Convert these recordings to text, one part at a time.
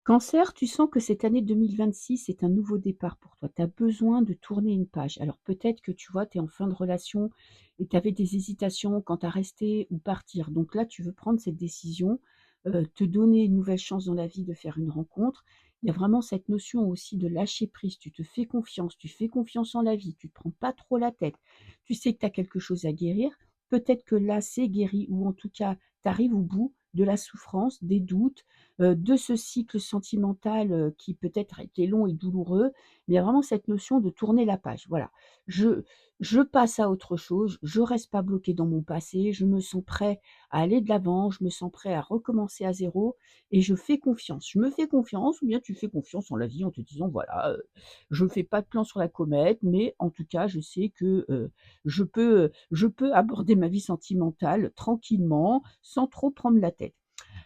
Cancer, tu sens que cette année 2026 est un nouveau départ pour toi. Tu as besoin de tourner une page. Alors peut-être que tu vois, tu es en fin de relation et tu avais des hésitations quant à rester ou partir. Donc là, tu veux prendre cette décision, te donner une nouvelle chance dans la vie de faire une rencontre. Il y a vraiment cette notion aussi de lâcher prise. Tu te fais confiance, tu fais confiance en la vie, tu ne te prends pas trop la tête. Tu sais que tu as quelque chose à guérir. Peut-être que là, c'est guéri ou en tout cas, tu arrives au bout de la souffrance, des doutes, de ce cycle sentimental, qui peut-être a été long et douloureux, mais il y a vraiment cette notion de tourner la page. Voilà, je je passe à autre chose, je reste pas bloqué dans mon passé, je me sens prêt à aller de l'avant, je me sens prêt à recommencer à zéro et je fais confiance. Je me fais confiance ou bien tu fais confiance en la vie en te disant: «Voilà, je fais pas de plan sur la comète, mais en tout cas, je sais que, je peux aborder ma vie sentimentale tranquillement, sans trop prendre la tête».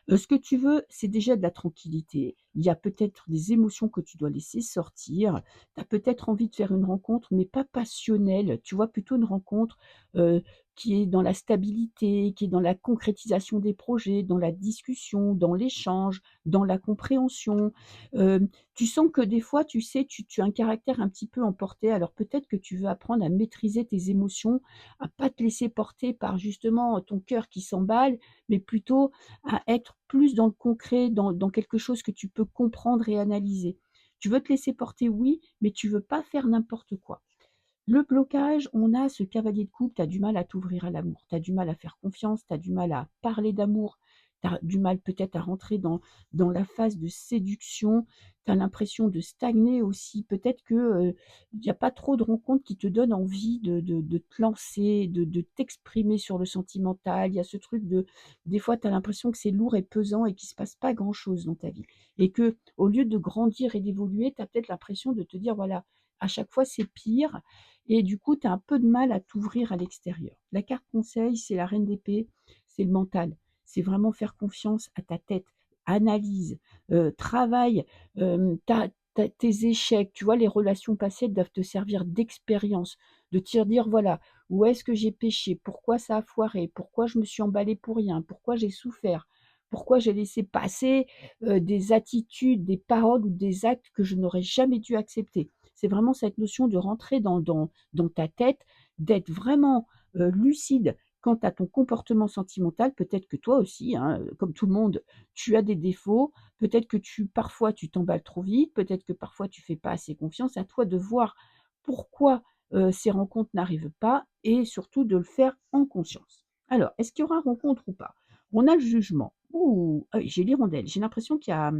Ce que tu veux, c'est déjà de la tranquillité. Il y a peut-être des émotions que tu dois laisser sortir. Tu as peut-être envie de faire une rencontre, mais pas passionnelle. Tu vois? Plutôt une rencontre, heu, qui est dans la stabilité, qui est dans la concrétisation des projets, dans la discussion, dans l'échange, dans la compréhension. Tu sens que des fois, tu sais, tu as un caractère un petit peu emporté, alors peut-être que tu veux apprendre à maîtriser tes émotions, à pas te laisser porter par justement ton cœur qui s'emballe, mais plutôt à être plus dans le concret, dans quelque chose que tu peux comprendre et analyser. Tu veux te laisser porter, oui, mais tu veux pas faire n'importe quoi. Le blocage, on a ce cavalier de coupe, tu as du mal à t'ouvrir à l'amour, tu as du mal à faire confiance, tu as du mal à parler d'amour, tu as du mal peut-être à rentrer dans la phase de séduction, tu as l'impression de stagner aussi. Peut-être que, il y a pas trop de rencontres qui te donnent envie de te lancer, de t'exprimer sur le sentimental. Il y a ce truc de des fois, tu as l'impression que c'est lourd et pesant et qu'il se passe pas grand-chose dans ta vie et que au lieu de grandir et d'évoluer, tu as peut-être l'impression de te dire: «Voilà, à chaque fois, c'est pire» et du coup, tu as un peu de mal à t'ouvrir à l'extérieur. La carte conseil, c'est la reine d'épée, c'est le mental. C'est vraiment faire confiance à ta tête. Analyse, travaille, ta tes échecs. Tu vois, les relations passées doivent te servir d'expérience, de te dire: «Voilà, où est-ce que j'ai péché? Pourquoi ça a foiré? Pourquoi je me suis emballée pour rien? Pourquoi j'ai souffert? Pourquoi j'ai laissé passer, des attitudes, des paroles ou des actes que je n'aurais jamais dû accepter?» C'est vraiment cette notion de rentrer dans ta tête, d'être vraiment, lucide quant à ton comportement sentimental. Peut-être que toi aussi, hein, comme tout le monde, tu as des défauts. Peut-être que parfois tu t'emballes trop vite, peut-être que parfois tu fais pas assez confiance. À toi de voir pourquoi, ces rencontres n'arrivent pas et surtout de le faire en conscience. Alors, est-ce qu'il y aura rencontre ou pas? On a le jugement. Ouh! Ah oui, j'ai l'hirondelle. J'ai l'impression qu'il y a,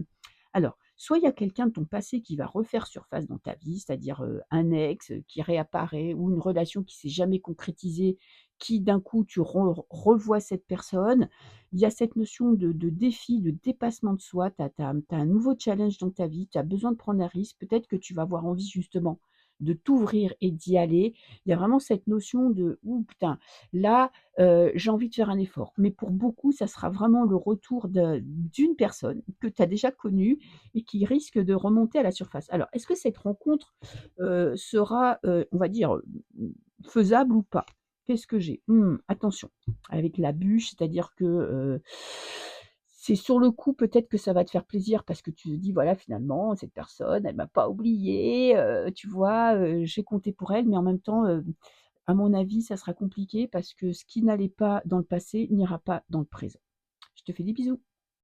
alors, soit il y a quelqu'un de ton passé qui va refaire surface dans ta vie, c'est-à-dire, un ex, qui réapparaît ou une relation qui s'est jamais concrétisée, qui d'un coup tu revois cette personne. Il y a cette notion de défi, de dépassement de soi. Tu as un nouveau challenge dans ta vie, tu as besoin de prendre un risque. Peut-être que tu vas avoir envie justement de t'ouvrir et d'y aller. Il y a vraiment cette notion de: «Ouh putain, là, j'ai envie de faire un effort». Mais pour beaucoup, ça sera vraiment le retour d'une personne que tu as déjà connue et qui risque de remonter à la surface. Alors, est-ce que cette rencontre, sera, on va dire, faisable ou pas? Qu'est-ce que j'ai? Attention, avec la bûche, c'est-à-dire que, c'est sur le coup, peut-être que ça va te faire plaisir parce que tu te dis: «Voilà, finalement, cette personne, elle m'a pas oublié, tu vois? J'ai compté pour elle», mais en même temps, à mon avis, ça sera compliqué parce que ce qui n'allait pas dans le passé n'ira pas dans le présent. Je te fais des bisous.